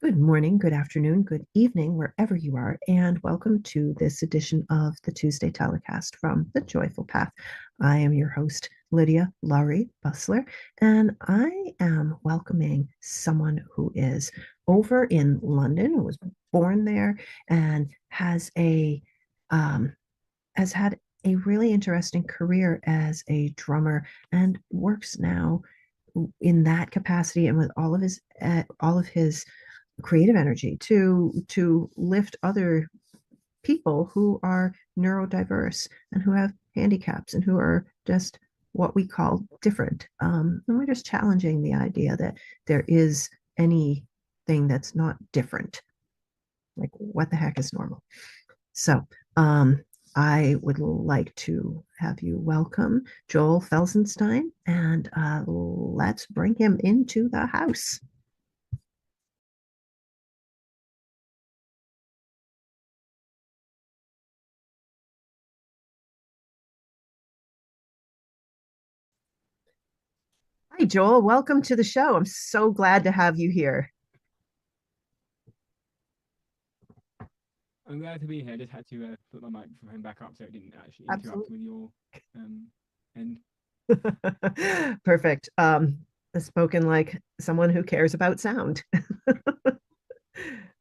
Good morning, good afternoon, good evening, wherever you are, and welcome to this edition of the Tuesday telecast from the Joyful Path. I am your host, Lydia Laurie Bustler, and I am welcoming someone who is over in London, who was born there, and um, has had a really interesting career as a drummer and works now in that capacity and with all of his creative energy to lift other people who are neurodiverse and who have handicaps and who are just what we call different. And we're just challenging the idea that there is anything that's not different. Like, what the heck is normal? So, I would like to have you welcome Joel Felsenstein, and let's bring him into the house. Hi, Joel. Welcome to the show. I'm so glad to have you here. I'm glad to be here. I just had to put my microphone back up so it didn't actually interrupt Absolutely. with your um end. Perfect. Spoken like someone who cares about sound,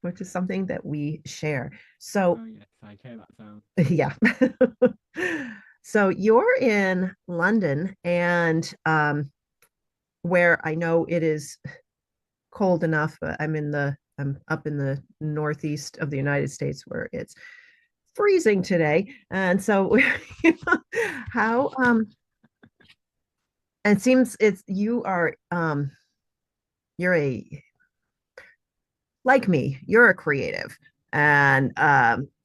which is something that we share. So, Oh yes, I care that sound. yeah. So you're in London, and where I know it is cold enough. I'm up in the northeast of the United States where it's freezing today, and so how and it seems it's you are you're a like me, you're a creative, and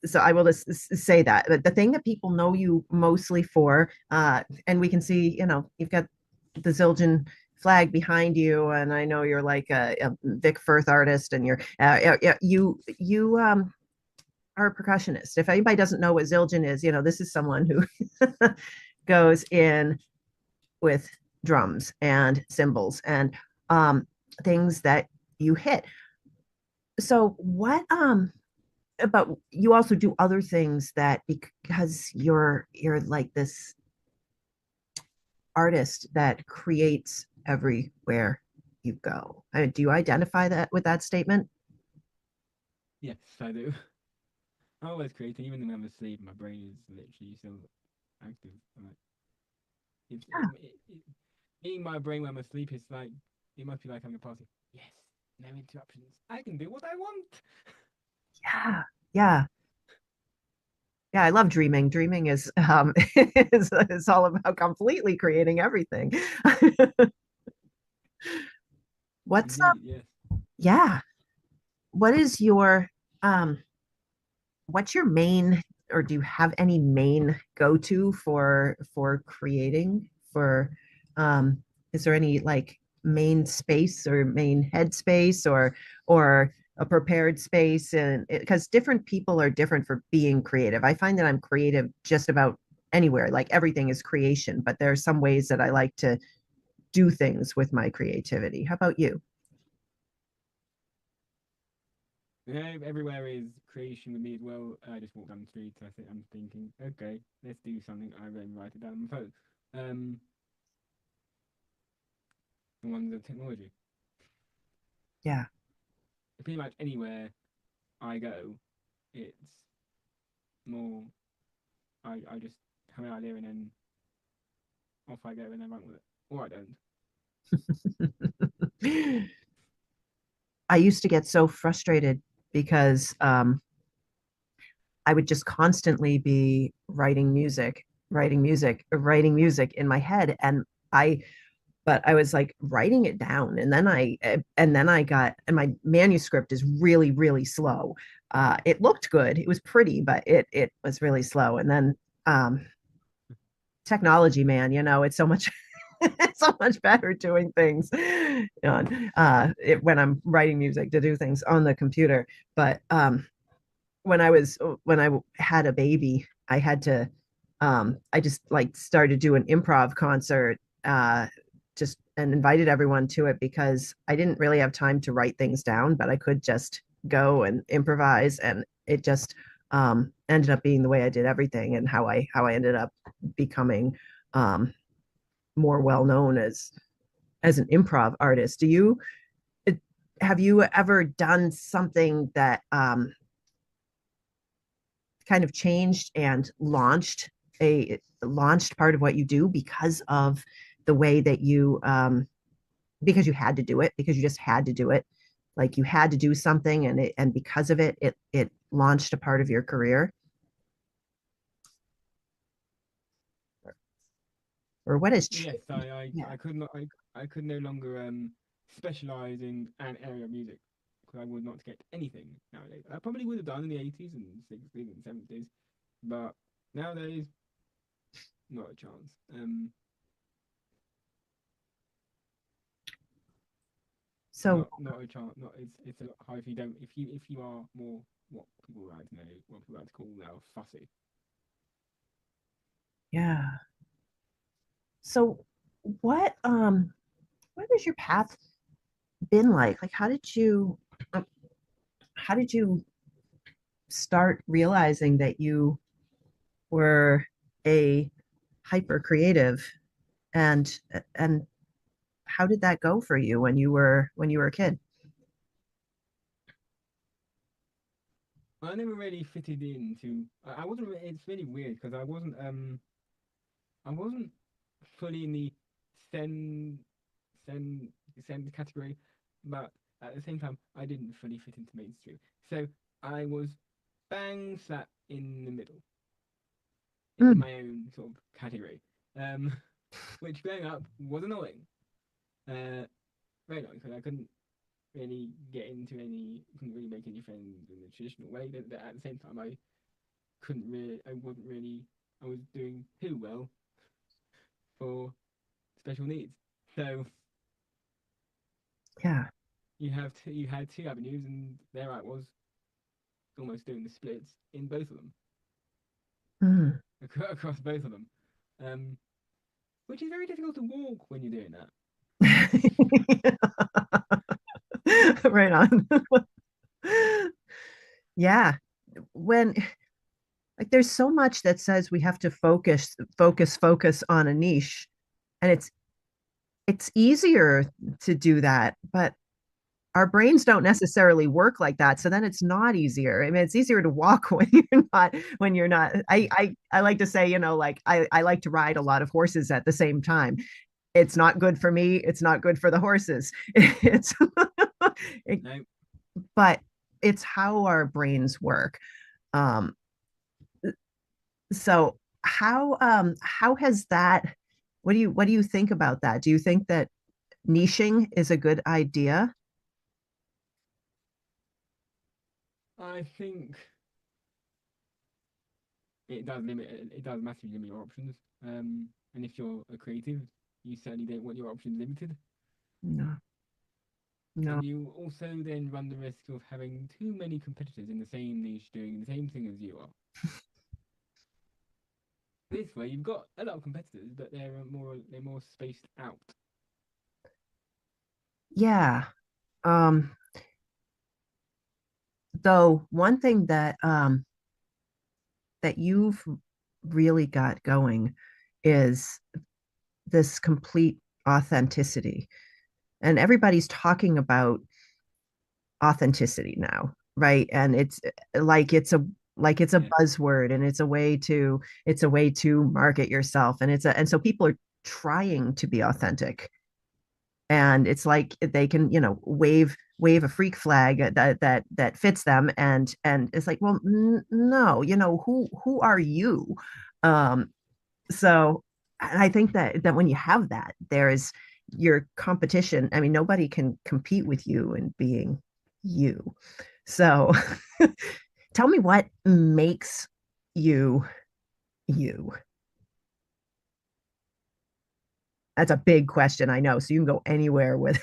so I will just say that. But the thing that people know you mostly for, and we can see, you've got the Zildjian flag behind you, and I know you're like a Vic Firth artist, and you are a percussionist. If anybody doesn't know what Zildjian is, this is someone who goes in with drums and cymbals and um, things that you hit. So what but you also do other things that, because you're like this artist that creates everywhere you go. I mean, do you identify that with that statement? Yes, I do. I'm always creating, even when I'm asleep. My brain is literally still active. Like, being my brain when I'm asleep is like it must be like having a party. Yes, no interruptions. I can do what I want. Yeah, yeah, yeah. I love dreaming. Dreaming is is all about completely creating everything. What's up? Indeed, yes. Yeah. What is your um what's your main, or do you have any main go-to for creating for is there any like main space or main headspace or a prepared space? And because different people are different for being creative. I find that I'm creative just about anywhere. Like, everything is creation, but there are some ways that I like to do things with my creativity. How about you? Everywhere is creation with me as well. I just walk down the street. I sit. I'm thinking, okay, let's do something. I then write it down on my phone. The ones of technology. Yeah. Pretty much anywhere I go, it's more. I just have an idea and then off I go and then run with it. Or I don't. I used to get so frustrated because I would just constantly be writing music in my head. But I was like writing it down, and then I got, and my manuscript is really, really slow. It looked good. It was pretty, but it was really slow. And then um, technology, man, it's so much it's so much better doing things when I'm writing music, to do things on the computer. But when I had a baby, I just like started doing improv concert, just and invited everyone to it because I didn't really have time to write things down, but I could just go and improvise, and it just ended up being the way I did everything, and how I ended up becoming um, more well known as an improv artist. Do you have you ever done something that kind of changed and launched part of what you do because of the way that you because you had to do it, because you just had to do it, like you had to do something, and because of it launched a part of your career? Or what has Yes, yeah. I could not I could no longer specialize in an area of music because I would not get anything nowadays. I probably would have done in the 80s and 60s and 70s, but nowadays not a chance. So Not a chance. Not it's a lot hard if you don't if you are more what people like to know what people like to call now fussy. yeah. So what has your path been like? Like um, how did you start realizing that you were a hyper creative, and how did that go for you when you were a kid? I never really fitted into. I wasn't. It's really weird because I wasn't fully in the sen sen sen category, but at the same time I didn't fully fit into mainstream. So I was bang slap in the middle in Mm. my own sort of category, um, which growing up was annoying. Uh, Very annoying because I couldn't really get into any, couldn't really make any friends in the traditional way. But at the same time, I wasn't really, I was doing too well for special needs. So Yeah. you had two avenues, and there I was, almost doing the splits in both of them, Mm. across both of them, um, which is very difficult to walk when you're doing that. Right on. Yeah. When like there's so much that says we have to focus on a niche, and it's easier to do that, but our brains don't necessarily work like that, so then it's not easier. I mean, it's easier to walk when you're not I like to say, like I like to ride a lot of horses at the same time. It's not good for me, it's not good for the horses. It's it, No, but it's how our brains work. um so how has that what do you think about that? Do you think that niching is a good idea? I think it does massively limit your options. And if you're a creative, you certainly don't want your options limited. No, no. And you also then run the risk of having too many competitors in the same niche doing the same thing as you are. This way, you've got a lot of competitors, but they're more spaced out. Yeah. um though one thing that you've really got going is this complete authenticity, and everybody's talking about authenticity now, right? And it's like it's a Yeah, buzzword, and it's a way to market yourself, and so people are trying to be authentic, and it's like they can wave a freak flag that fits them, and it's like, well, no, who are you? um so I think that when you have that, there's your competition. I mean, nobody can compete with you in being you. So tell me what makes you you. That's a big question, I know, so you can go anywhere with.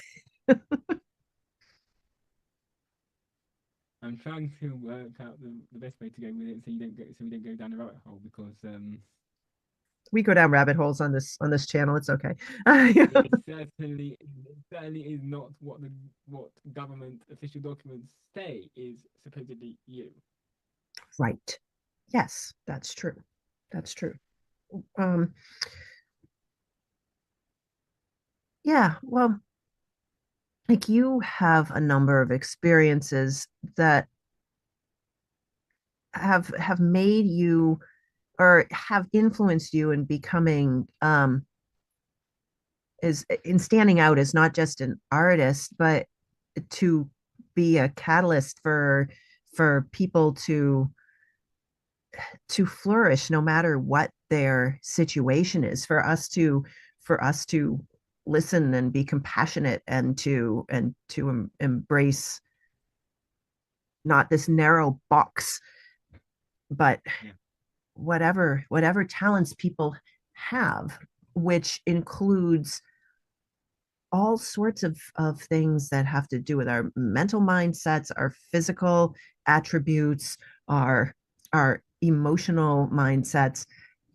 I'm trying to work out the best way to go with it so we don't go down the rabbit hole because We go down rabbit holes on this channel. It's okay. It certainly is not what government official documents say is supposedly you. Right. Yes, that's true. That's true. Um, yeah, well, like you have a number of experiences that have made you or have influenced you in becoming is in standing out as not just an artist, but to be a catalyst for people to flourish no matter what their situation is, for us to listen and be compassionate and to embrace not this narrow box, but Yeah. whatever talents people have, which includes all sorts of things that have to do with our mental mindsets, our physical attributes, our our emotional mindsets,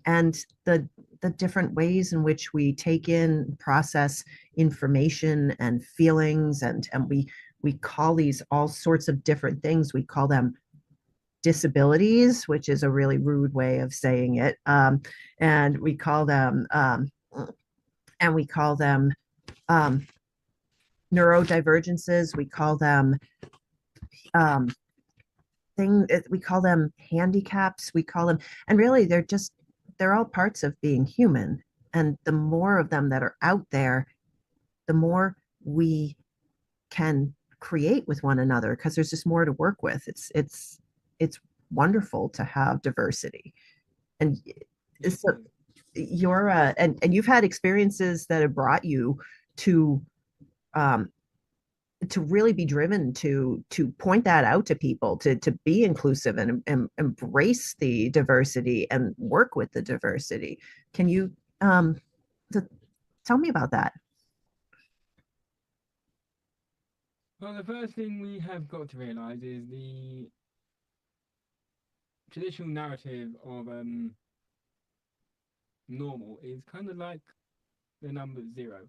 and the different ways in which we take in, process information and feelings, and we call these all sorts of different things. We call them disabilities, which is a really rude way of saying it, and we call them um, neurodivergences. We call them um, we call them handicaps. We call them, and really they're all parts of being human. And the more of them that are out there, the more we can create with one another because there's just more to work with. It's wonderful to have diversity. And Yes, so it is. you're and you've had experiences that have brought you to um to really be driven to point that out to people, to be inclusive and embrace the diversity and work with the diversity. Can you um to tell me about that? Well, the first thing we have got to realize is the traditional narrative of normal is kind of like the number zero.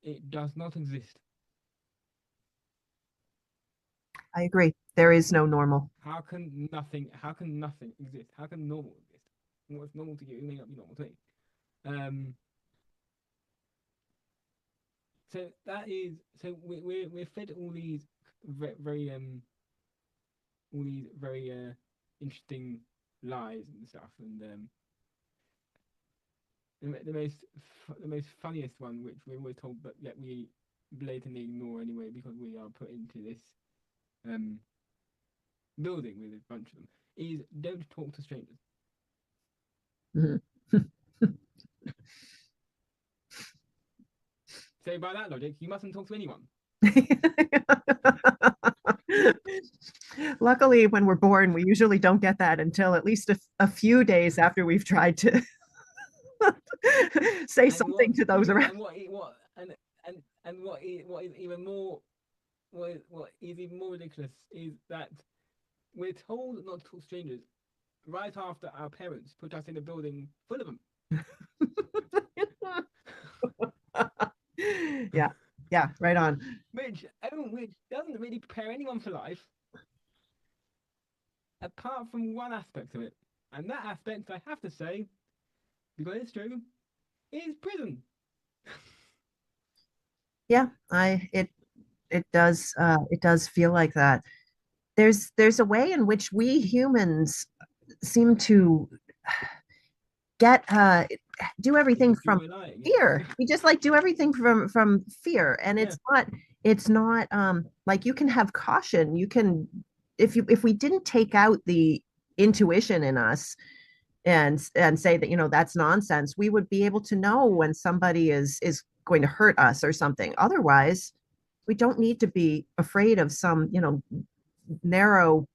It does not exist. I agree. There is no normal. How can nothing exist? How can normal exist? What's normal to you may not be normal to me. Um, so that is so we're fed very all these very interesting lies and stuff, and the most funniest one, which we're always told, but yet we blatantly ignore anyway because we are put into this um building with a bunch of them, is don't talk to strangers. Mhm. So by that logic, you mustn't talk to anyone. Luckily, when we're born, we usually don't get that until at least a few days after we've tried to say And something what's to those even around. and what and what is even more what is even more ridiculous is that we're told not to talk to strangers right after our parents put us in a building full of them. Yeah, yeah, right on. Which doesn't really prepare anyone for life, apart from one aspect of it. And that aspect, I have to say, because it's true, is prison. Yeah, I it does feel like that. There's a way in which we humans seem to get do everything from Enjoy lying, fear. yeah. We just like do everything from fear, and Yeah. it's not like you can have caution. You can if we didn't take out the intuition in us and say that that's nonsense, we would be able to know when somebody is going to hurt us or something. Otherwise, we don't need to be afraid of some narrow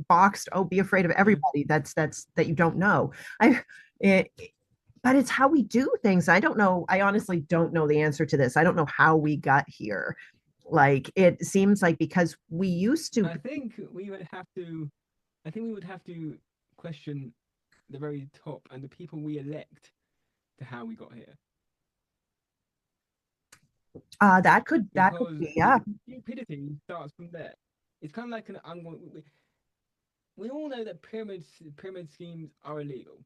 boxed, oh, be afraid of Yeah. everybody that you don't know. I it, but it's how we do things. I don't know. I honestly don't know the answer to this. I don't know how we got here. Like it seems like because we used to. I think we would have to I think we would have to question the very top and the people we elect to how we got here. That could Because be, the yeah. stupidity starts from there. It's kind of like an we all know that pyramid schemes are illegal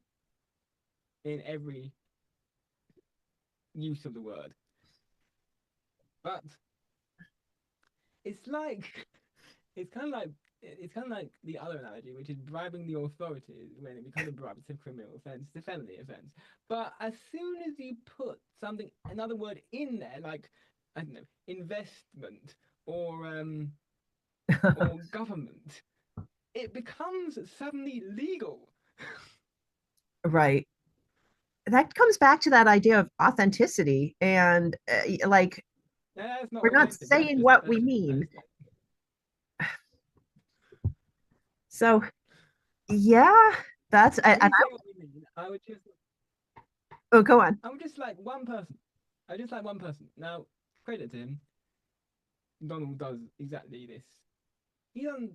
in every use of the word, but it's like it's kind of like the other analogy, which is bribing the authorities when it becomes a bribe. It's a criminal offense, it's a felony offense. But as soon as you put another word in there, like I don't know, investment or government, it becomes suddenly legal. Right. That comes back to that idea of authenticity and like That's not we're not authentic. That's saying just what that's we just mean. that's So yeah, that's when and we I say what we mean. oh go on. I would just like one person. I just like one person. Now, credit to him. Donald does exactly this. He doesn't.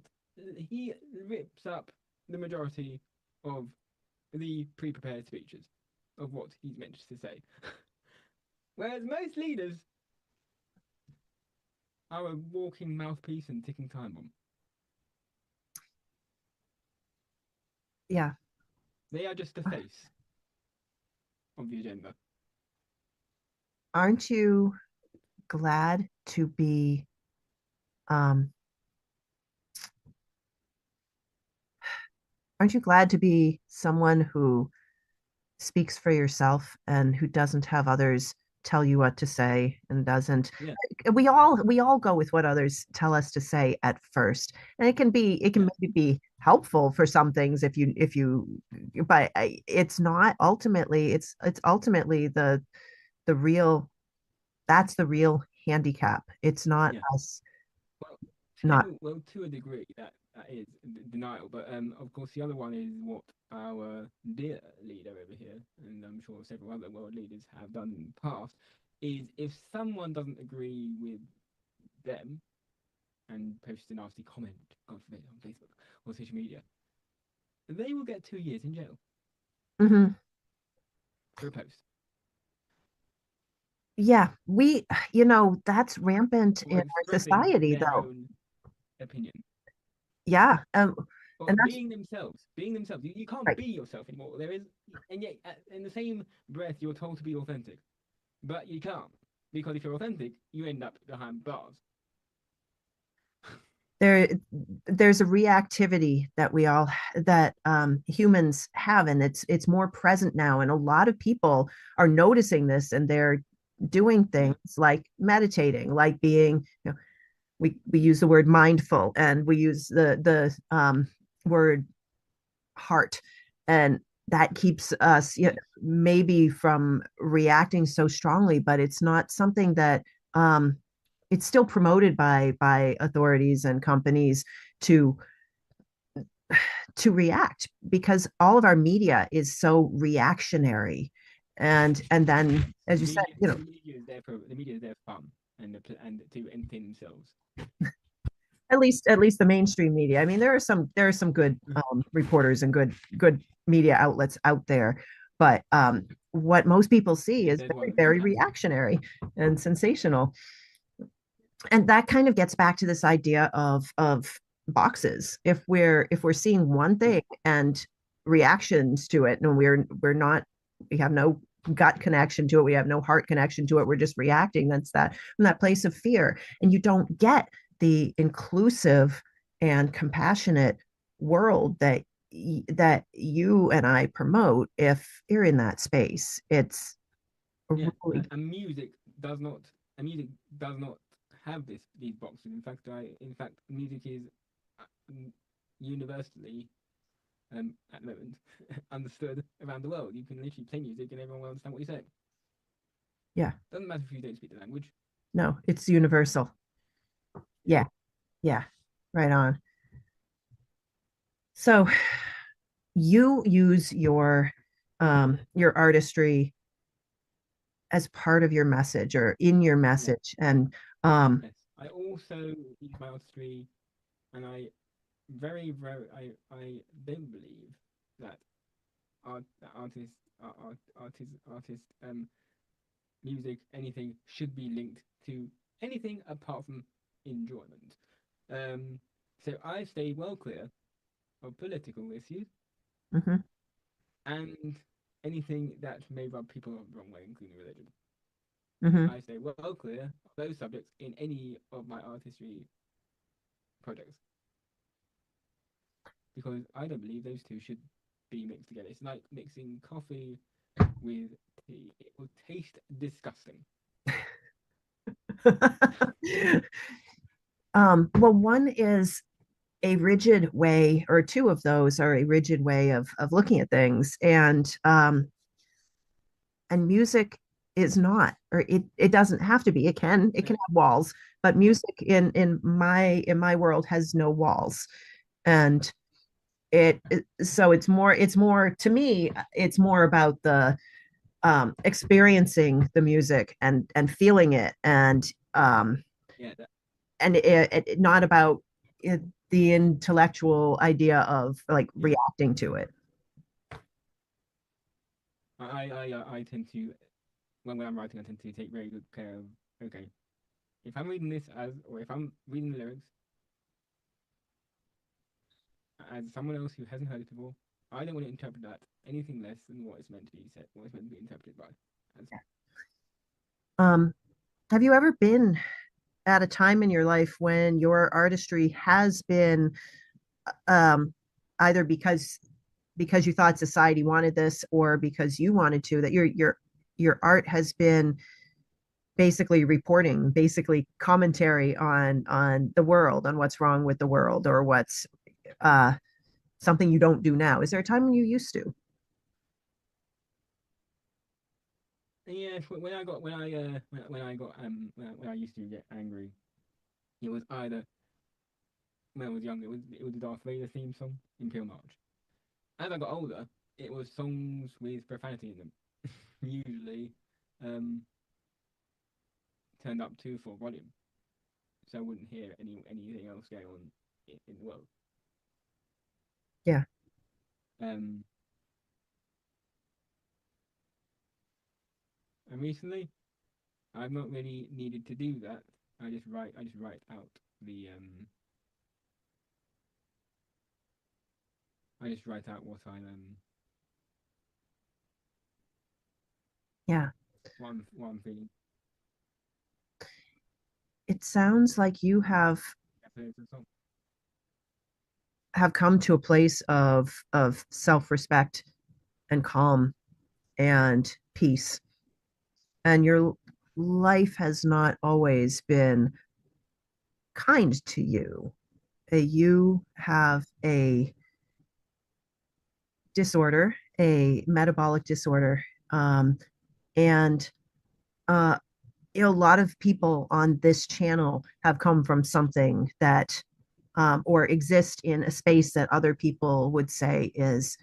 He rips up the majority of the pre-prepared speeches of what he's meant to say. Whereas most leaders are a walking mouthpiece and ticking time bomb. Yeah. They are just the face of the agenda. Aren't you glad to be um aren't you glad to be someone who speaks for yourself and who doesn't have others tell you what to say and doesn't Yeah, we all go with what others tell us to say at first, and it can yeah, maybe be helpful for some things if you but it's not ultimately it's ultimately the real that's the real handicap. It's not yeah. us Well, not to a degree, that is denial. But of course, the other one is what our dear leader over here, and I'm sure several other world leaders have done in the past, is if someone doesn't agree with them and posts a nasty comment, God forbid, on Facebook or social media, they will get 2 years in jail Mhm. for a post Yeah, that's rampant or in our expressing society their though. own opinion. Yeah, Or and that's being themselves. You can't right. be yourself anymore. There is, and yet in the same breath, you're told to be authentic, but you can't because if you're authentic, you end up behind bars. there there's a reactivity that we all that humans have, and it's more present now, and a lot of people are noticing this, and they're doing Yeah, things like meditating, like being, we use the word mindful, and we use the word heart, and that keeps us, yes, maybe from reacting so strongly, but it's not something that um, it's still promoted by authorities and companies to to react, because all of our media is so reactionary, and then as you said, the media is there for fun and to entertain themselves. at least the mainstream media. I mean, there are some good reporters and good media outlets out there, but what most people see Yes, is there's very one very sometimes. reactionary and sensational, and that kind of gets back to this idea of boxes. If we're seeing one Yeah, thing and reactions to it, and we're not, we have no gut connection to it, we have no heart connection to it, we're just reacting, that's that from that place of fear, and you don't get the inclusive and compassionate world that you and I promote if you're in that space. It's yeah, really and music does not have these boxes. In fact, music is uh, universally at the moment understood around the world. You can literally play music and everyone will understand what you're saying. yeah, Doesn't matter if you don't speak the language. no, it's universal. Yeah, Yeah, yeah, right on. So you use your artistry as part of your message or in your yeah, message, and um yes. I also use my artistry, and I don't believe that art, artist, artist, music, anything should be linked to anything apart from enjoyment. Um, so I stay well clear of political issues Hmm. and anything that may rub people the wrong way, including religion. Hmm. I stay well clear of those subjects in any of my artistry projects because I don't believe those two should be mixed together. It's like mixing coffee with tea. It will taste disgusting. Well, one is a rigid way, or two of those are a rigid way of looking at things, and music is not, or it doesn't have to be. It can Yeah, have walls, but yeah, music in my world has no walls, and so it's more to me. It's more about the experiencing the music and feeling it, yeah. That, and not about it, the intellectual idea of like yeah. reacting to it. I tend to when I'm writing, I tend to take very good care of. Okay, if I'm reading this as, or if I'm reading the lyrics as someone else who hasn't heard it before, I don't want to interpret that anything less than what it's meant to be said, what it's meant to be interpreted by. As, um have you ever been at a time in your life when your artistry has been um either because you thought society wanted this or because you wanted to, that your art has been basically reporting, basically commentary on the world, on what's wrong with the world, or what's uh something you don't do now? Is there a time when you used to? yeah, when I got when I used to get angry, it was either when I was young, it was the Darth Vader theme song, Imperial March. As I got older, it was songs with profanity in them, usually um, turned up to full volume, so I wouldn't hear anything else going on in the world. Yeah. Um, and recently, I've not really needed to do that. I just write out the I just write out Yeah. what I'm feeling. It sounds like you Yeah, it's a song. have come to a place of self-respect and calm and peace, and your life has not always been kind to you. You have a disorder, a metabolic disorder, and uh, a lot of people on this channel have come from something that or exist in a space that other people would say is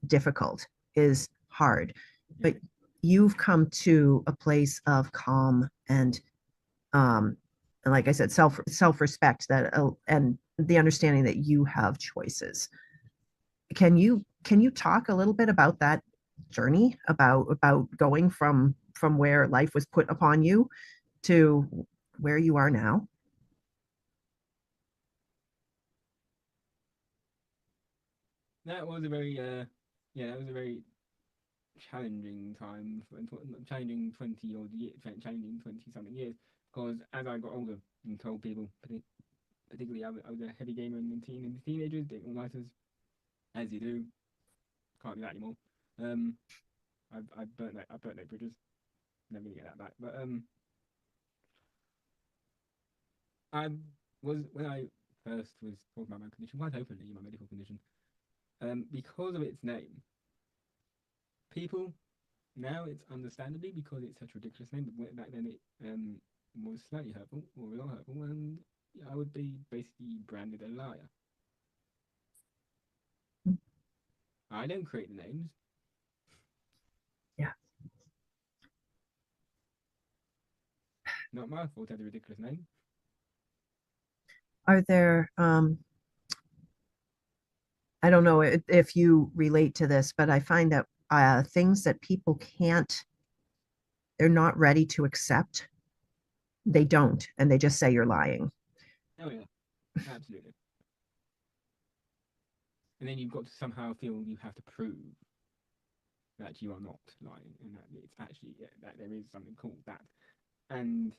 difficult, is hard, Yeah, but you've come to a place of calm um, and like I said, self-respect, that and the understanding that you have choices. Can you talk a little bit about that journey, about going from where life was put upon you to where you are now? that was a very yeah, that was a very challenging time, challenging 20 odd years, challenging 20 something years. Because as I got older and told people, particularly I was a heavy gamer in the teenagers, doing all nighters, as you do. Can't do that anymore. Um, I burnt no bridges. Never gonna get that back. But I was when I first was talking about my condition quite openly, my medical condition. Because of its name, people now it's understandably because it's such a ridiculous name. But back then it was slightly hurtful or a lot hurtful, and I would be basically branded a liar. I don't create the names. Yeah. Not my fault. I had a ridiculous name. Are there I don't know if you relate to this, but I find that things that people can't, they're not ready to accept, they don't, and they just say you're lying. Oh yeah, absolutely. And then you've got to somehow feel you have to prove that you are not lying, and that it's actually, yeah, that there is something called that. And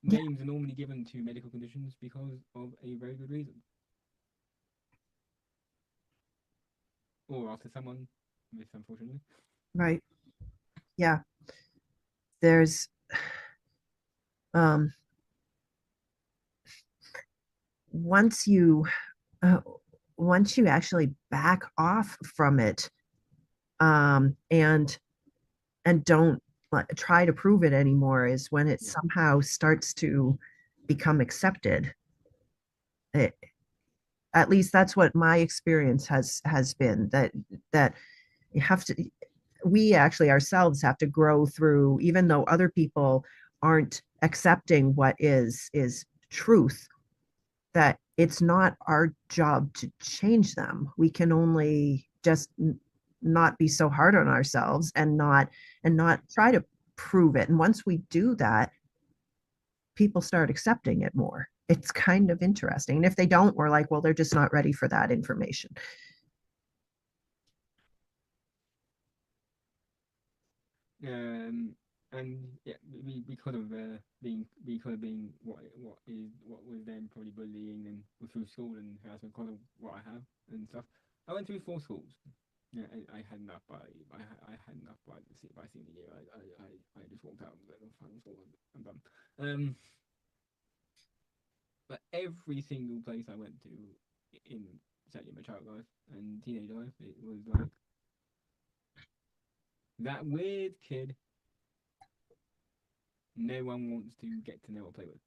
Yeah, names are normally given to medical conditions because of a very good reason, or after someone missed, unfortunately. right. Yeah, there's um once you uh, once you actually back off from it, and don't try to prove it anymore, is when it Yeah, somehow starts to become accepted. It, at least that's what my experience has been, that you have to, we actually ourselves have to grow through, even though other people aren't accepting what is truth, that it's not our job to change them. We can only just not be so hard on ourselves, and not try to prove it. And once we do that, people start accepting it more. It's kind of interesting. And if they don't, we're like, well, they're just not ready for that information. um, and yeah, because of being what was then probably bullying and through school and harassment because of what I have and stuff. I went through 4 schools. Yeah, I had enough I had enough by senior year. I just walked out of the final school. I'm done. But every single place I went to in certainly my child life and teenage life, it was like that weird kid no one wants to get to know or play with.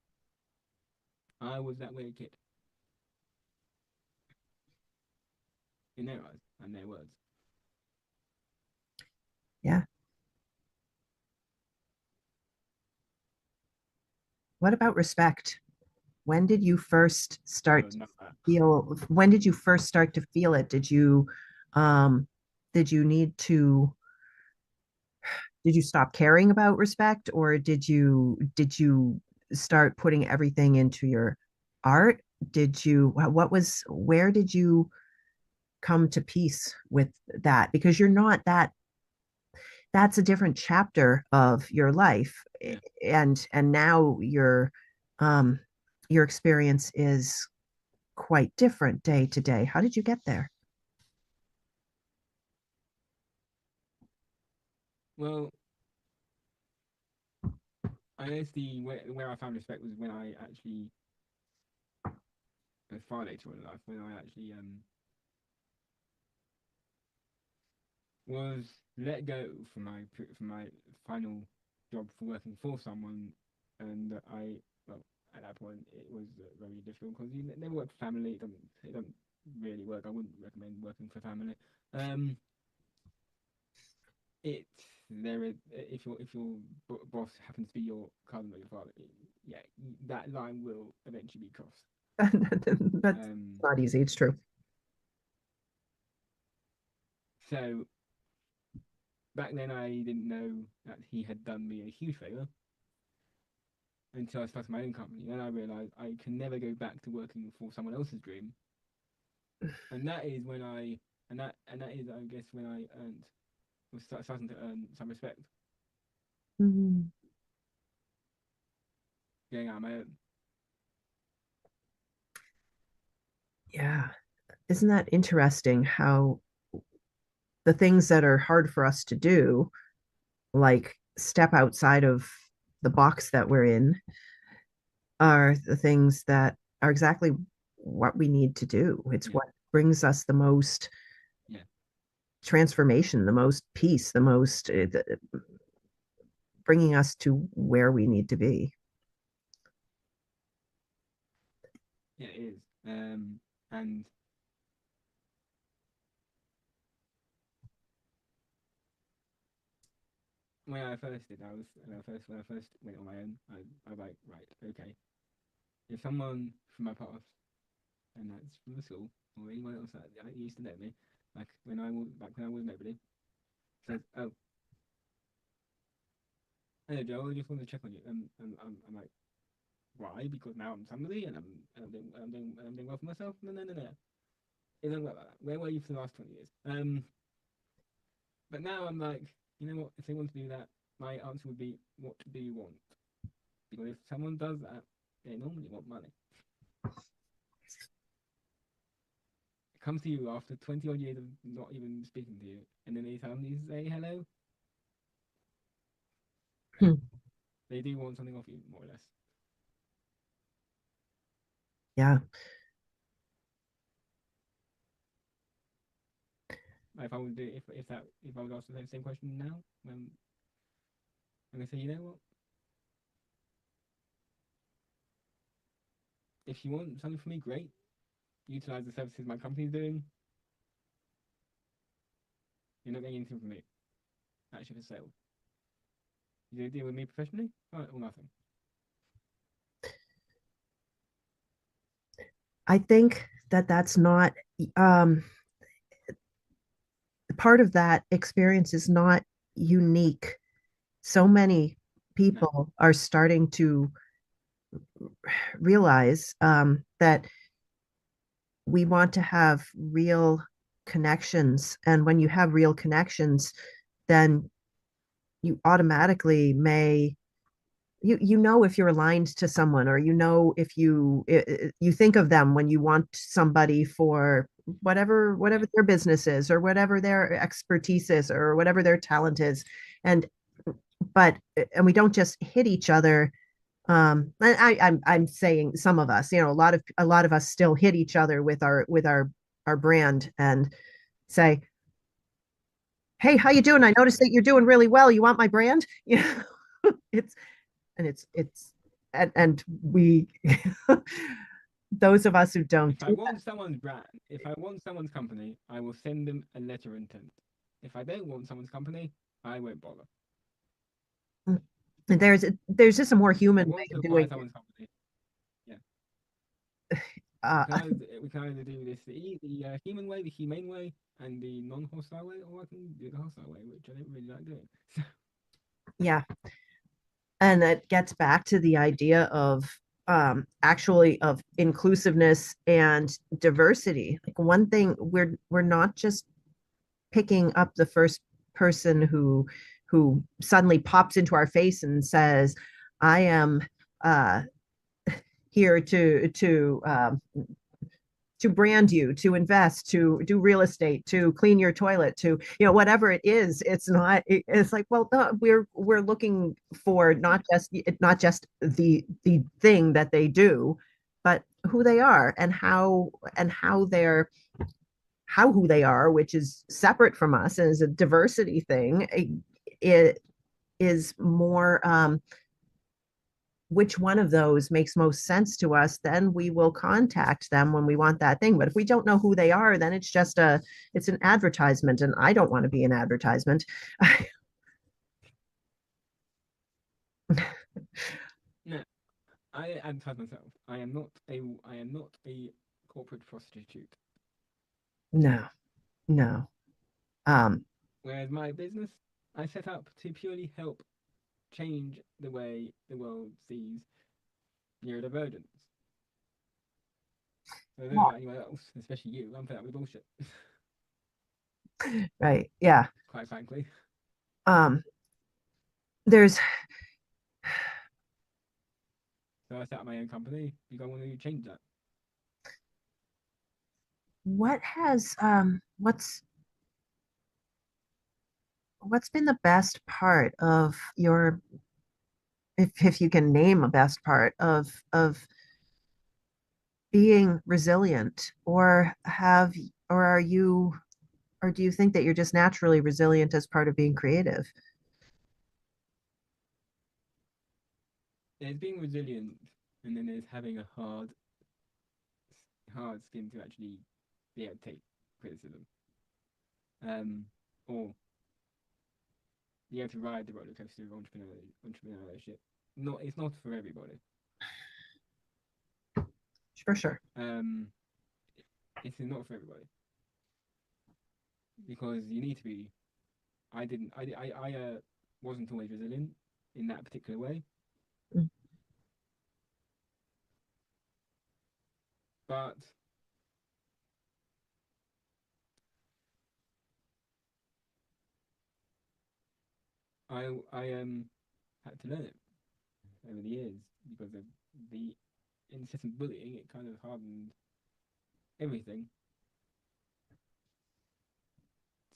I was that weird kid in their eyes and their words. Yeah. What about respect? When did you first start to No, when did you first start to feel it? Um, did you need to, did you stop caring about respect, or did you start putting everything into your art? What was, where did you come to peace with that? Because you're not that, that's a different chapter of your life. yeah. And now um your experience is quite different day to day. How did you get there? Well, I guess the where I found respect was when I actually, far later in life, when I actually was let go from my final job for working for someone, and I, well, at that point it was very difficult because you never work for family. It doesn't really work. I wouldn't recommend working for family. Um, it there is, if your boss happens to be your cousin or your father, yeah, that line will eventually be crossed. That's Um, not easy. It's true. so back then I didn't know that he had done me a huge favor until I started my own company. Then I realized I can never go back to working for someone else's dream, and that is when I and that is, I guess, when I was starting to earn some respect, Mhm. going out on my own. Yeah. Isn't that interesting how the things that are hard for us to do, like step outside of the box that we're in, are the things that are exactly what we need to do. It's Yeah, what brings us the most yeah, transformation, the most peace, the most bringing us to where we need to be. yeah, it is. And when I first did, I was when I first went on my own. I was like, right, okay. if someone from my past, and that's from the school or anyone else that used to know me, like back when I was nobody, says, "Oh, hello Joe, I just wanted to check on you," I'm like, "Why? Because now I'm somebody and I'm doing well for myself." No, no, no, no. It doesn't work like that. Where were you for the last 20 years? But now I'm like, you know what? If they want to do that, my answer would be, "What do you want?" Because if someone does that, they normally want money. It comes to you after 20 odd years of not even speaking to you, and then they suddenly say hello. Hmm. They do want something off you, more or less. Yeah. If I would do, if I would ask the same question now, I'm gonna say, you know what? If you want something from me, great. Utilize the services my company's doing. You're not getting anything from me. Actually, for sale. You do deal with me professionally, all right, or nothing. I think that that's not um, part of that experience is not unique. So many No, people are starting to realize that we want to have real connections. And when you have real connections, then you automatically may you know if you're aligned to someone, or you know if you think of them when you want somebody for yeah, whatever their business is, or whatever their expertise is, or whatever their talent is. And but and we don't just hit each other. I'm saying some of us, a lot of us still hit each other with our brand, and say, "Hey, how you doing? I noticed that you're doing really well. You want my brand?" Yeah. it's it's and we those of us who don't If I do want someone's brand, if I want someone's company, I will send them a letter of intent. If I don't want someone's company, I won't bother. that, there's just a more If I human way want to of acquire doing it. someone's company, yeah, uh, we can either do this the human way, the humane way, and the non-hostile way, or I can do the hostile way, which I don't really like doing. yeah, and that gets back to the idea of actually of inclusiveness and diversity. Like, one thing, we're not just picking up the first person who suddenly pops into our face and says, "I am uh, here to brand you, to invest, to do real estate, to clean your toilet, to whatever it is." It's not. It's like, well, no, we're looking for not just the thing that they do, but who they are, and how who they are, which is separate from us and is a diversity thing. It is more which one of those makes most sense to us, then we will contact them when we want that thing. But if we don't know who they are, then it's an advertisement, and I don't want to be an advertisement. No, I advertise myself. I am not a corporate prostitute. No, no. Um, Whereas my business, I set up to purely help change the way the world sees neurodivergence. So I don't know about anyone else, especially you. I'm fed up with bullshit, right. Yeah. quite frankly. Um, there's So I set up my own company because I want to change that. what has what's been the best part of your, if you can name a best part of being resilient, or are you, or do you think that you're just naturally resilient as part of being creative? There's being resilient, and then there's having a hard skin to actually be able to take criticism, um, or be able to ride the roller coaster of entrepreneurship. Not, it's not for everybody. For sure. Um, it's not for everybody because you need to be. I didn't. I wasn't always resilient in that particular way, Mm. but I had to learn it over the years because of the incessant bullying. It kind of hardened everything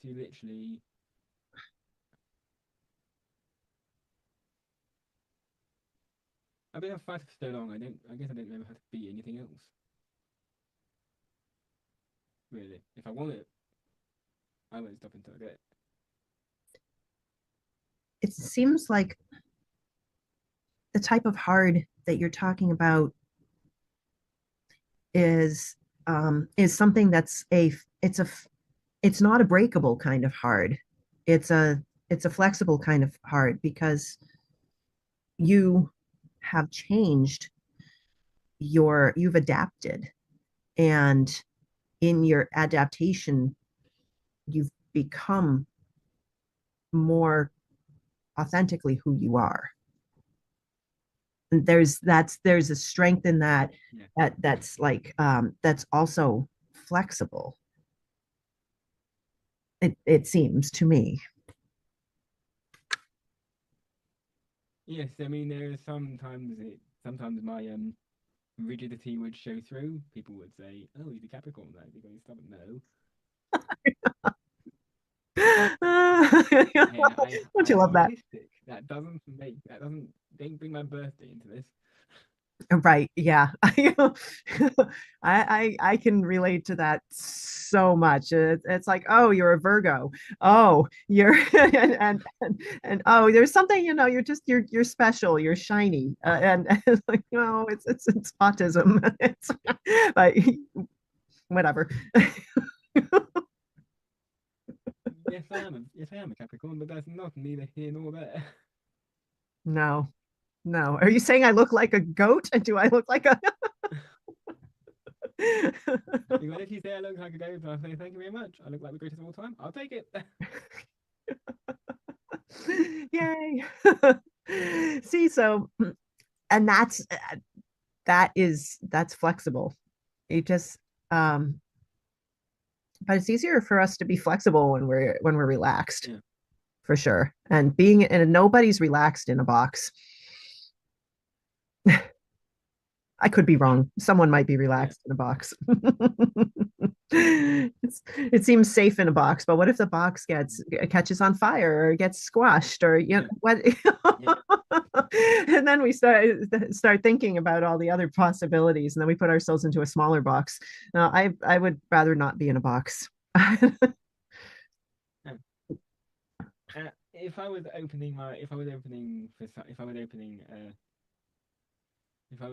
to literally. I've been a fighter for so long. I don't. I guess I don't know how to be anything else. Really, if I want it, I won't stop until I get it. It seems like the type of hard that you're talking about is something that's a it's not a breakable kind of hard. It's a it's a flexible kind of hard because you have changed you've adapted, and in your adaptation you've become more authentically who you are. And there's a strength in that Yeah. that's like that's also flexible, it seems to me. Yes, I mean there are sometimes my rigidity would show through. People would say, "Oh, he's a Capricorn, though, because he's stubborn." No, Don't I you am love that? autistic. That doesn't don't bring my birthday into this. Right. Yeah. I can relate to that so much. It's like, oh, you're a Virgo. Oh, you're and oh, there's something, you're special, you're shiny. And it's like, no, it's autism. It's like whatever. Yes, I am a Capricorn, but that's not neither here nor there. No. No. Are you saying I look like a goat? And do I look like a Because if you say I look like a goat, I'll say thank you very much. I look like the greatest of all time. I'll take it. Yay. See, so and that's flexible. It just but it's easier for us to be flexible when we're relaxed, Yeah, for sure. And being and nobody's relaxed in a box. I could be wrong. Someone might be yeah, relaxed in a box. It seems safe in a box, but what if the box catches on fire or gets squashed or yeah, what? yeah. And then we start thinking about all the other possibilities, and then we put ourselves into a smaller box. Now, I would rather not be in a box. Yeah. If I was opening, if I was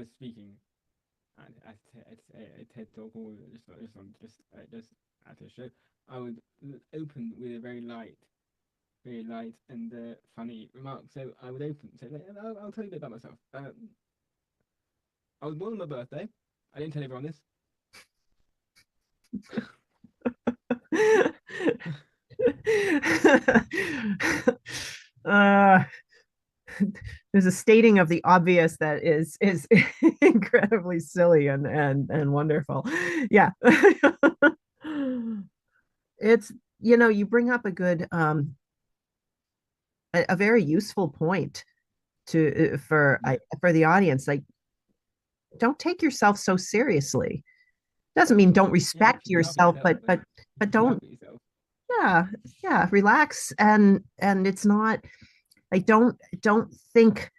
speaking at a TED talk or just at a show, I would open with a very light and funny remark. So I would open. So I'll tell you a bit about myself. I was born on my birthday. I didn't tell everyone this. uh, there's a stating of the obvious that is incredibly silly and wonderful. Yeah. It's you bring up a very useful point to Yeah, for the audience. Like, don't take yourself so seriously. Doesn't mean don't yeah. respect You can laugh at yourself, yourself, but but you can laugh don't. at yourself. Yeah, yeah, relax, and it's not like don't think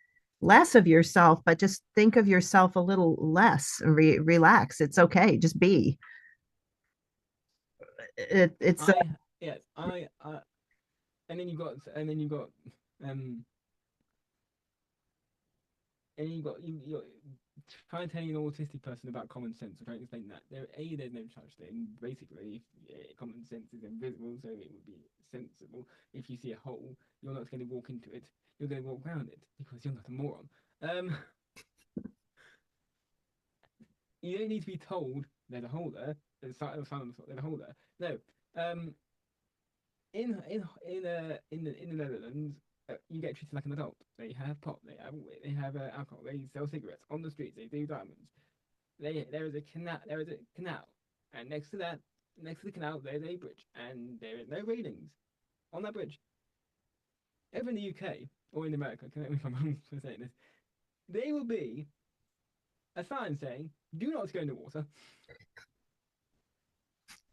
less of yourself, but just think of yourself a little less and relax. It's okay, just be. It's I yes, and then you got um and you got you try telling an autistic person about common sense or trying to explain that there's no such thing. Basically, common sense is invisible, so it would be sensible. If you see a hole, you're not going to walk into it. You're going to walk around it because you're not a moron. Um, You don't need to be told there's a hole there. There's a hole there. No. Um, in the Netherlands, you get treated like an adult. They have pop. They have alcohol. They sell cigarettes on the streets. They do diamonds. There is a canal. There is a canal, and next to the canal, there's a bridge, and there is no railings on that bridge. Over in the UK or in America, correct me if I'm wrong for saying this, there will be a sign saying, "Do not go in the water,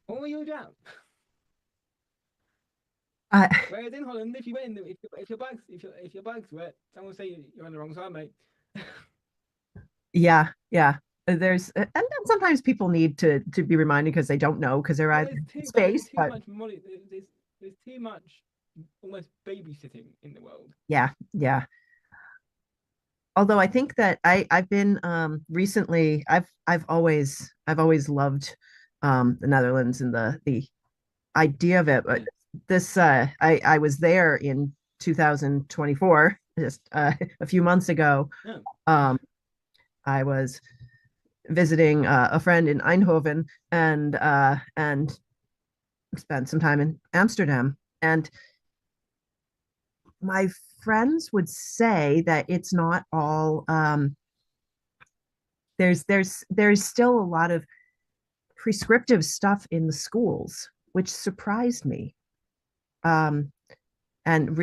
or you'll drown." Uh, Whereas in Holland, if you went in, if your bike's wet, someone will say you're on the wrong side, mate. yeah, yeah. And then sometimes people need to be reminded because they don't know because they're Well, either in there's space, too but much money. There's too much almost babysitting in the world. yeah, yeah. Although I think that I've been recently I've always loved the Netherlands and the idea of it. But Yeah. this I was there in 2024, just a few months ago. No. Um, I was visiting a friend in Eindhoven and spent some time in Amsterdam. And my friends would say that it's not all there's still a lot of prescriptive stuff in the schools, which surprised me. Um, and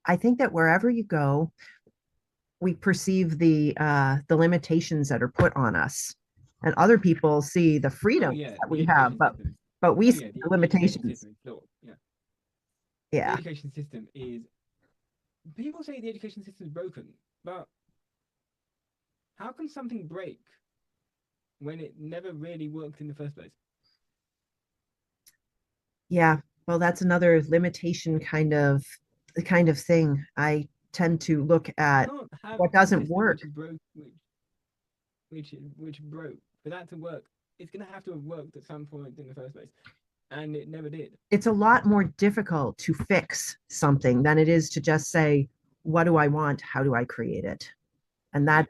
I think that wherever you go, we perceive the limitations that are put on us, and other people see the Oh freedoms yeah, that the we have, education system. but we Oh see yeah, the the education limitations. system is flawed. Yeah, the Yeah, education system is. People say the education system is broken, but how can something break when it never really worked in the first place? yeah. Well, that's another limitation kind of thing. I tend to look You at can't have what a doesn't system work. which is broke, which broke. For that to work, it's gonna have to have worked at some point in the first place, and it never did. It's a lot more difficult to fix something than it is to just say, what do I want? How do I create it? And Yeah.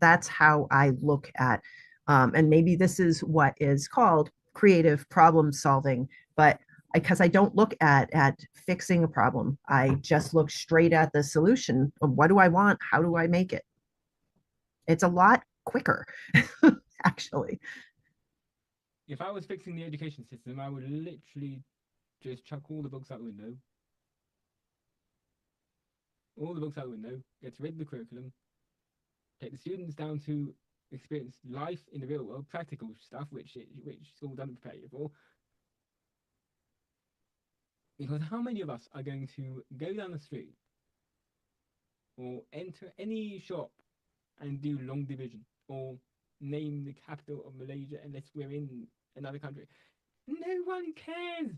that's how I look at and maybe this is what is called creative problem solving, but because I don't look at fixing a problem, I just look straight at the solution of what do I want? How do I make it? It's a lot quicker, actually. If I was fixing the education system, I would literally just chuck all the books out the window, get rid of the curriculum, take the students down to experience life in the real world, practical stuff, which school doesn't prepare you for. Because how many of us are going to go down the street or enter any shop and do long division or name the capital of Malaysia unless we're in another country? No one cares.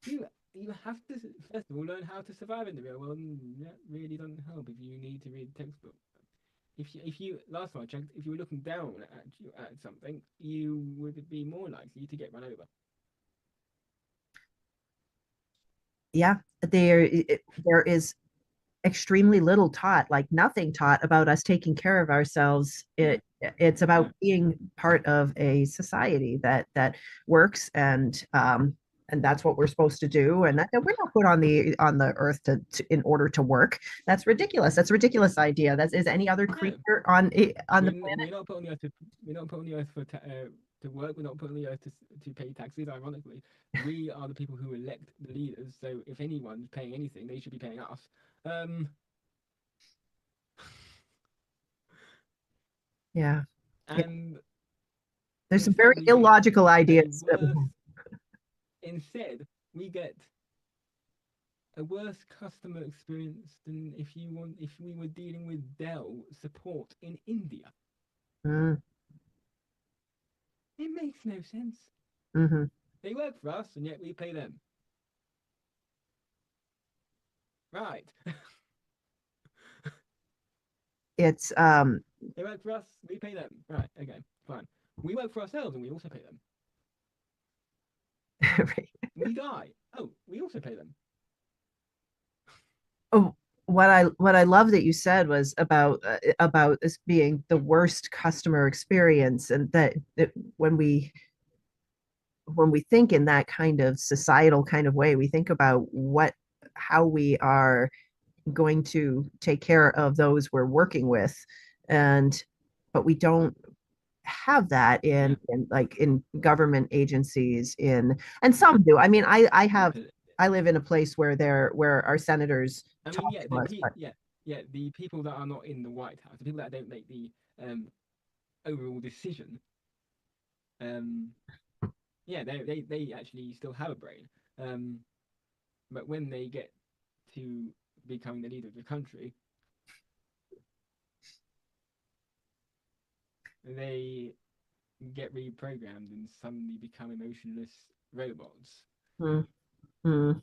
You you have to first of all learn how to survive in the real world, and that really doesn't help if you need to read a textbook. If you last time I checked, if you were looking down at something, you would be more likely to get run over. Yeah, there is extremely little taught, like nothing taught about us taking care of ourselves. Yeah, It's yeah. about being part of a society that works and that's what we're supposed to do. And that we're not put on the earth in order to work. That's ridiculous. That's a ridiculous idea. That is any other No, creature on the planet. we're not put on the earth to we're not put on the earth to work. We're not put on the earth to pay taxes. Ironically, we are the people who elect the leaders. So if anyone's paying anything, they should be paying us. Um, Yeah. Yeah. and There's some very instead we get illogical a ideas that we worse. have. Instead we get a worse customer experience than if we were dealing with Dell support in India. Mm, It makes no sense. hmm. They work for us and yet we pay them. Right. It's They work for us, we pay them. Right, okay, fine. We work for ourselves and we also pay them. We die. Oh, we also pay them. oh, what I love that you said was about this being the worst customer experience, and that when we think in that kind of societal kind of way, we think about what how we are going to take care of those we're working with, and but we don't have that Yeah, in like in government agencies in and some do. I mean, I live in a place where our senators I mean, talk yeah, to us, but the people that are not in the White House, the people that don't make the um overall decision, um, yeah, they actually still have a brain. Um, but when they get to becoming the leader of the country, they get reprogrammed and suddenly become emotionless robots. mm, mm.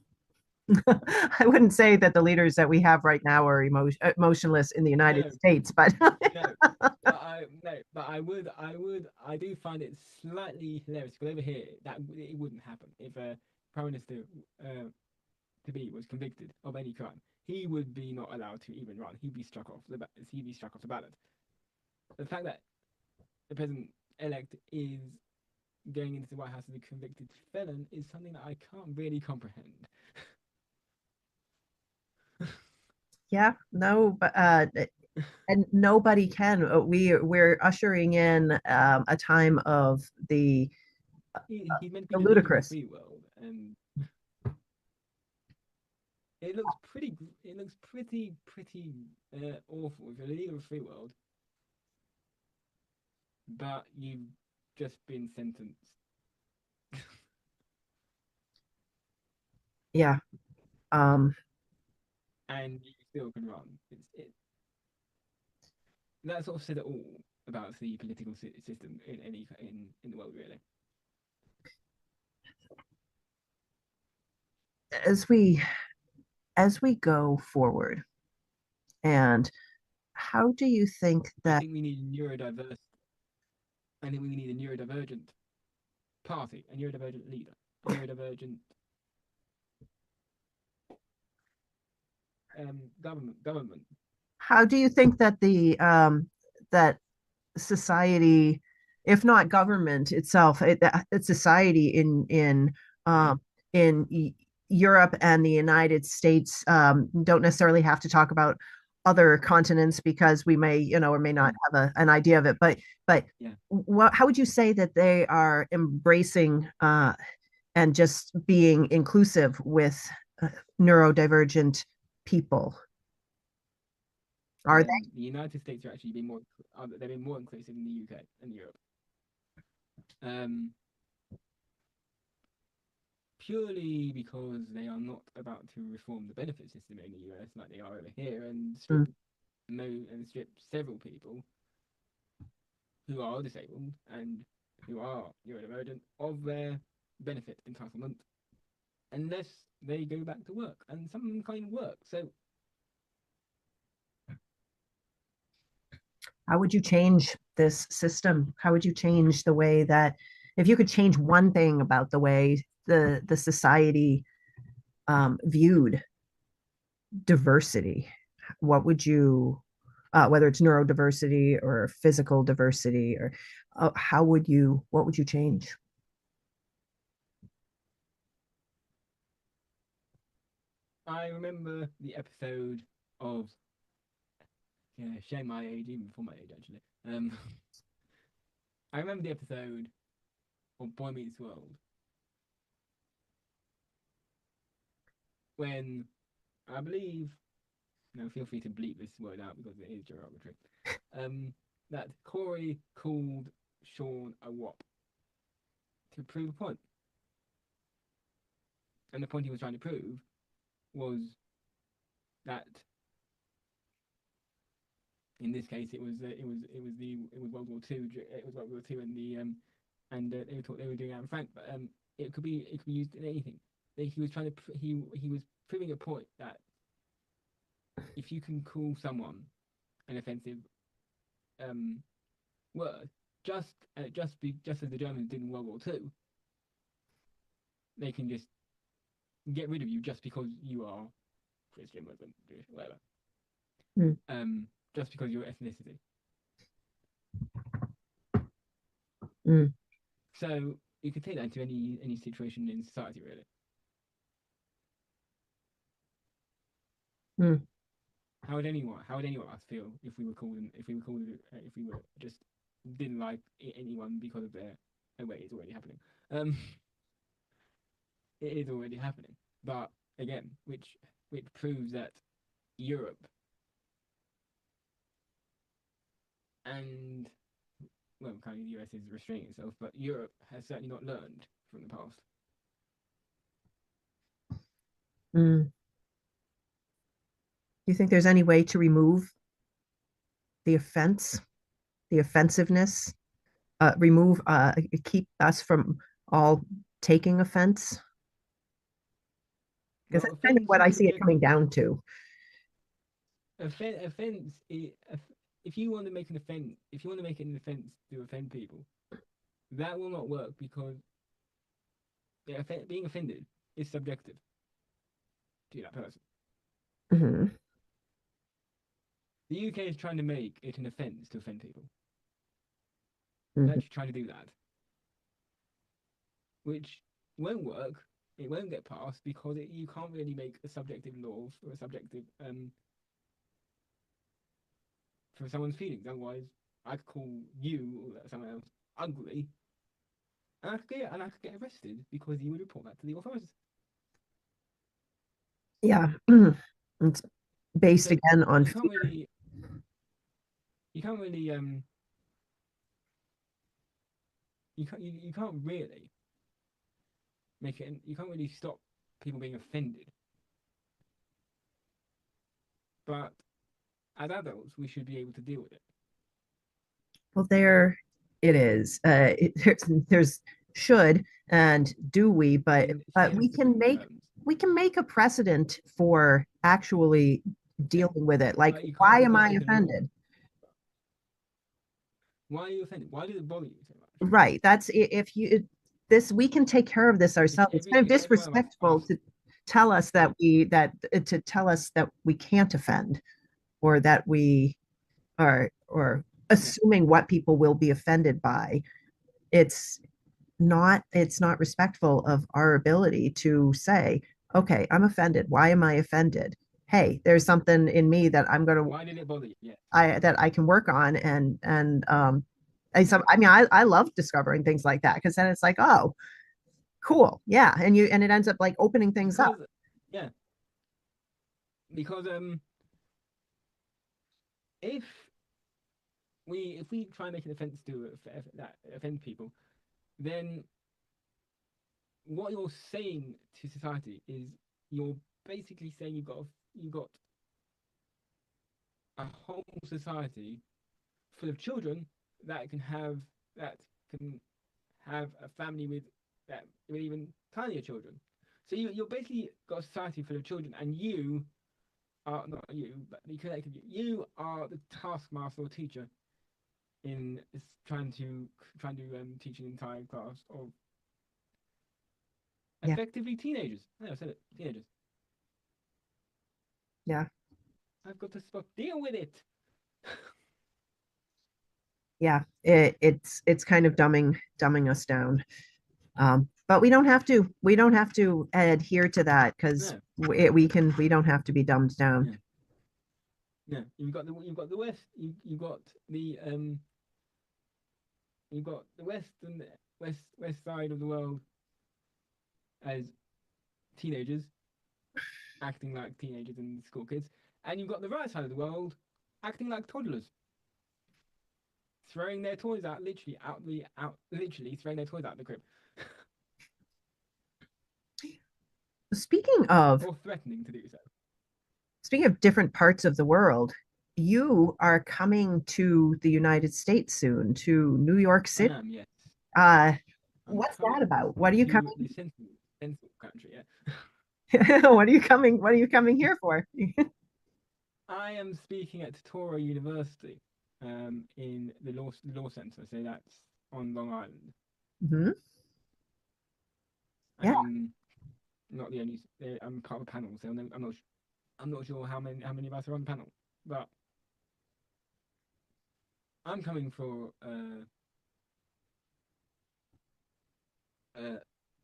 I wouldn't say that the leaders that we have right now are emotionless in the United No, States, but no, but I do find it slightly hilarious because over here that it wouldn't happen if a prime minister to be was convicted of any crime. He would be not allowed to even run. He'd be struck off the ballot. The fact that the president elect is going into the White House as a convicted felon is something that I can't really comprehend. yeah, no, but and nobody can. We're ushering in a time of He's meant to be the the leader of the ludicrous. free world, and it looks pretty. It looks pretty awful if you're the leader of the free world, but you've just been sentenced, Yeah. Um, and you still can run. That sort of said it all about the political system in in the world, really. as we as we go forward, and how do you think I that think we need neurodiverse. I think we need a neurodivergent party, a neurodivergent leader, a neurodivergent government. how do you think that the that society, if not government itself, it's society Yeah, um, in Europe and the United States, don't necessarily have to talk about other continents because we may, or may not mm, have an idea of it. But yeah. how would you say that they are embracing and just being inclusive with uh, neurodivergent people? Are they? The United States are actually being more. They've been more inclusive in the UK and Europe. Um, Purely because they are not about to reform the benefit system in the US like they are over here and Mm. strip several people who are disabled and who are neurodivergent of their benefit entitlement unless they go back to work and some kind of work. So How would you change this system? How would you change the way that, if you could change one thing about the way the society viewed diversity, what would you, whether it's neurodiversity or physical diversity, or what would you change? I remember the episode of yeah, showing my age even before my age actually. I remember the episode of Boy Meets World when I believe no, feel free to bleep this word out because it is derogatory. Um, that Corey called Sean a wop to prove a point, and the point he was trying to prove was that in this case it was World War Two. It was World War Two, and they thought they were doing Anne Frank, but it could be used in anything. He was trying to he was proving a point that if you can call someone an offensive um, word, just as the Germans did in World War Two, they can just get rid of you just because you are Christian, Muslim, Jewish, whatever. Mm. just because of your ethnicity. Mm. So you can take that into any situation in society, really. Mm. How would anyone of us feel if we were called if we were just didn't like anyone because of their oh wait, it's already happening. Um, it is already happening. But again, which proves that Europe and well, kind of the US is restraining itself, but Europe has certainly not learned from the past. Mm. Do you think there's any way to remove the offense, the offensiveness, remove, keep us from all taking offense? Because Well, that's kind of offense what I is see it coming subjective. down to. Offense is, if you want to make an offense, if you want to make an offense to offend people, that will not work because being offended is subjective to that person. Hmm. The UK is trying to make it an offence to offend people. They're Hmm. actually trying to do that, which won't work. It won't get passed because you can't really make a subjective law for a subjective for someone's feelings. Otherwise, I could call you or someone else ugly, and I could get arrested because you would report that to the authorities. Yeah. It's based So again on you can't fear. really, you can't really, you can't really make it. You can't really stop people being offended. But as adults, we should be able to deal with it. Well, there it is. There's should and do we, In but sensible terms. we can make a precedent for actually Yeah, dealing with it. Like, but why you am can't I make a law. offended? Why are you offended? Why does it bother you so much? Right. That's if you this we can take care of this ourselves. It's kind of If every one of us disrespectful asked, to tell us yeah, to tell us that we can't offend or that we are or yeah. assuming what people will be offended by. It's it's not respectful of our ability to say, okay, I'm offended. Why am I offended? Hey, there's something in me that Why did it bother you? Yeah, I can work on yeah. I mean I love discovering things like that because then it's like, oh, cool. Yeah. And it ends up like opening things up. Because yeah, because if if we try and make an offense to that offend people, then what you're saying to society is you're basically saying you've got a whole society full of children that that can have a family with that with even tinier children. So you're basically got a society full of children, and you are not you, but the collective you are the taskmaster or teacher in trying to teach an entire class of Yeah. effectively teenagers. No, I said it, teenagers. Yeah. I've got to stop deal with it. Yeah. It's kind of dumbing us down. But we don't have to adhere to that because No, we don't have to be dumbed down. no, no. You've got the West. You've got the West and the West side of the world as teenagers acting like teenagers and school kids, and you've got the right side of the world acting like toddlers, throwing their toys out literally throwing their toys out the crib, or threatening to do so. Speaking of different parts of the world, you are coming to the United States soon, to New York I City. am, yes. Uh, I'm what's that coming about? What are you to coming? the central country. Yeah, What are you coming? What are you coming here for? I am speaking at Torah University, in the law center. So that's on Long Island. Hmm. Yeah. I'm not the only. I'm part of a panel, so I'm not. I'm not sure how many of us are on the panel, But I'm coming for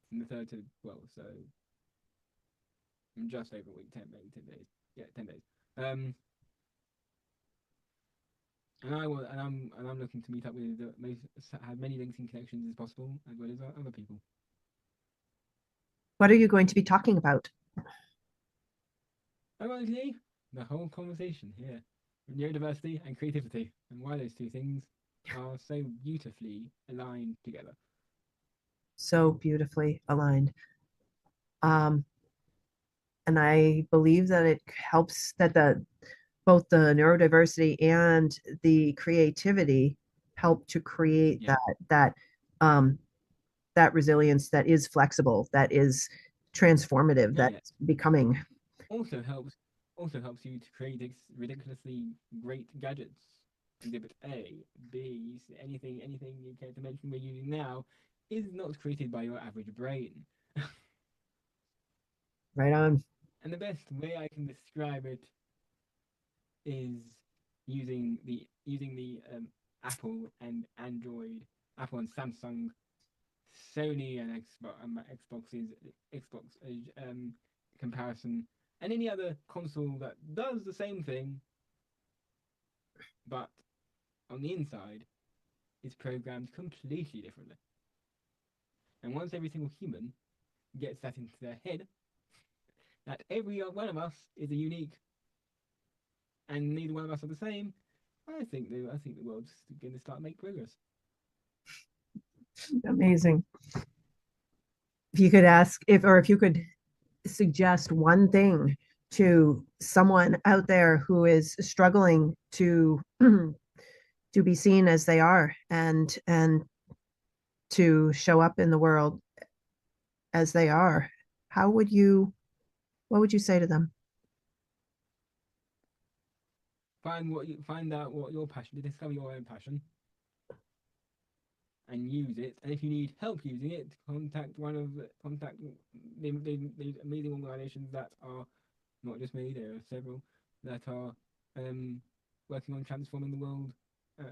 from the third to well, so I'm just over a week, maybe 10 days. Yeah, 10 days. Um, and I'm looking to meet up with have many LinkedIn connections as possible, as well as other people. What are you going to be talking about? Ironically, the whole conversation here, neurodiversity and creativity, and why those two things are so beautifully aligned together. So beautifully aligned. Um, and I believe that it helps that the both the neurodiversity and the creativity help to create Yeah, that um, that resilience that is flexible, that is transformative, yeah, yeah. that's becoming. Also helps also helps you to create ridiculously great gadgets. Exhibit A, B, anything you care to mention we're using now is not created by your average brain. Right on. And the best way I can describe it is using the Apple and Android, Apple and Samsung, Sony and Xbox comparison, and any other console that does the same thing, but on the inside is programmed completely differently. And once every single human gets that into their head, that every one of us is a unique, and neither one of us are the same, I think the world's going to start to make progress. Amazing. If you could ask if or if you could suggest one thing to someone out there who is struggling to be seen as they are and to show up in the world as they are, how would you what would you say to them? Find out what your passion is, discover your own passion, and use it. And if you need help using it, contact the amazing organisations that are not just me. There are several that are um, working on transforming the world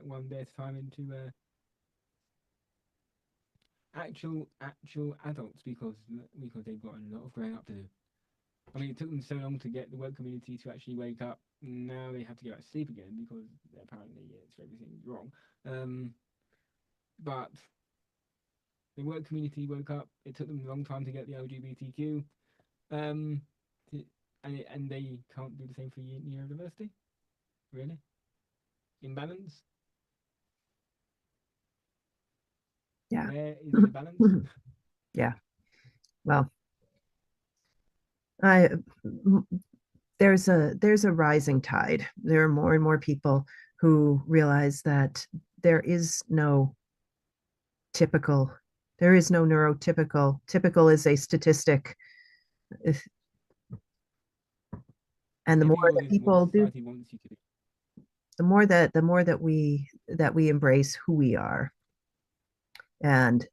one day at a time into actual adults because they've got a lot of growing up to do. I mean, it took them so long to get the work community to actually wake up. Now they have to go back to sleep again because apparently it's everything's wrong. But the work community woke up. It took them a long time to get the LGBTQ, um, to, and they can't do the same for neurodiversity. Really, imbalance. Yeah. Where is the balance? Yeah. Well, I there's a rising tide. There are more and more people who realize that there is no typical, there is no neurotypical. Typical is a statistic. And the more Typical that is what people do, society wants you to be. the more that we embrace who we are and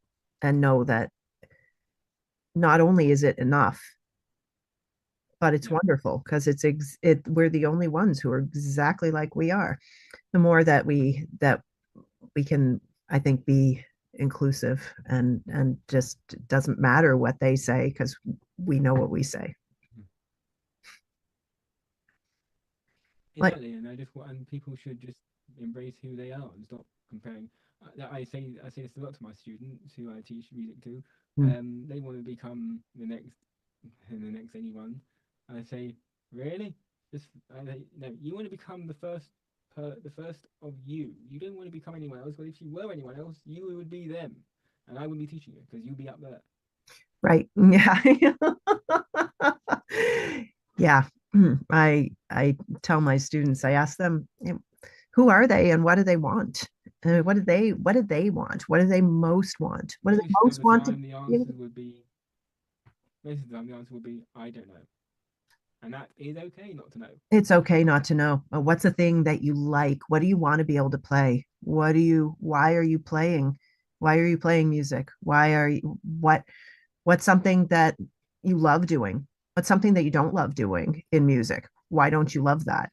know that not only is it enough, but it's Yeah, wonderful because we're the only ones who are exactly like we are. The more that we can, I think, be inclusive and just doesn't matter what they say because we know what we say. Like, exactly. And I just want, and people should just embrace who they are and stop comparing. I say this a lot to my students who I teach music to. mm, They want to become the next anyone. I say, really? No, you want to become the first of you. You don't want to become anyone else. But if you were anyone else, you would be them, and I would be teaching you because you'd be up there. right. Yeah. Yeah. I tell my students, I ask them, who are they and what do they want? What do they want? What do they most want? What do they Most of most the want to time, the be able answers would be most of the time the answer would be I don't know, and that is okay not to know. It's okay not to know. What's a thing that you like? What do you want to be able to play? Why are you playing? Why are you playing music? What's something that you love doing? What's something that you don't love doing in music? Why don't you love that?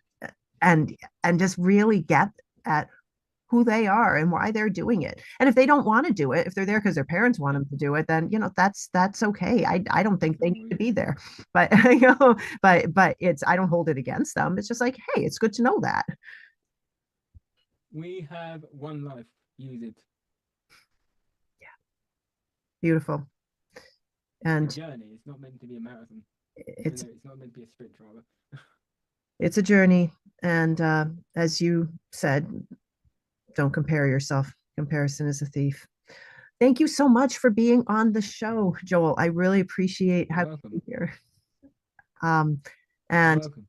and just really get at who they are and why they're doing it. And if they don't want to do it, if they're there because their parents want Yeah, them to do it, then that's okay. I don't think that's they normal. need to Yeah, be there. But but it's I don't hold it against them. It's just like, hey, it's good to know that. we have one life. Use it. Beautiful. It's a And journey. It's not meant to be a marathon. it's No, it's not meant to be a sprint, rather. it's a journey. And as you said, don't compare yourself. Comparison is a thief. Thank you so much for being on the show, Joel. I really appreciate You're having welcome. you here. Um, You're and welcome.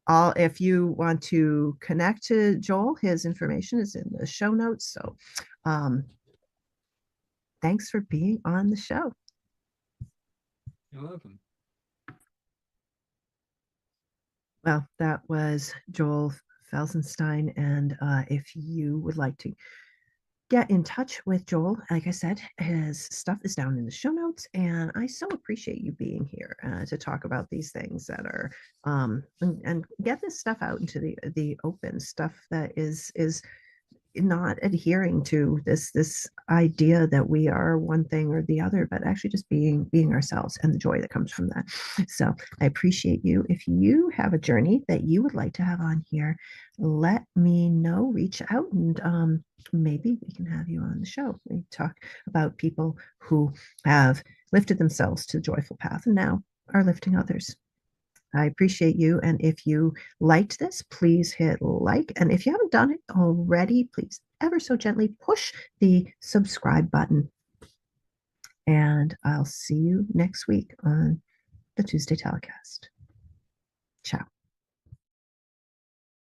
all if you want to connect to Joel, his information is in the show notes. So um, thanks for being on the show. You're welcome. Well, that was Joel Felsenstein. And if you would like to get in touch with Joel, like I said, his stuff is down in the show notes. And I so appreciate you being here to talk about these things that are and get this stuff out into the open stuff that is not adhering to this idea that we are one thing or the other, but actually just being ourselves and the joy that comes from that. So I appreciate you. If you have a journey that you would like to have on here, let me know. Reach out and maybe we can have you on the show. We talk about people who have lifted themselves to the joyful path and now are lifting others. I appreciate you. And if you liked this, please hit like. And if you haven't done it already, please ever so gently push the subscribe button. And I'll see you next week on the Tuesday telecast. Ciao.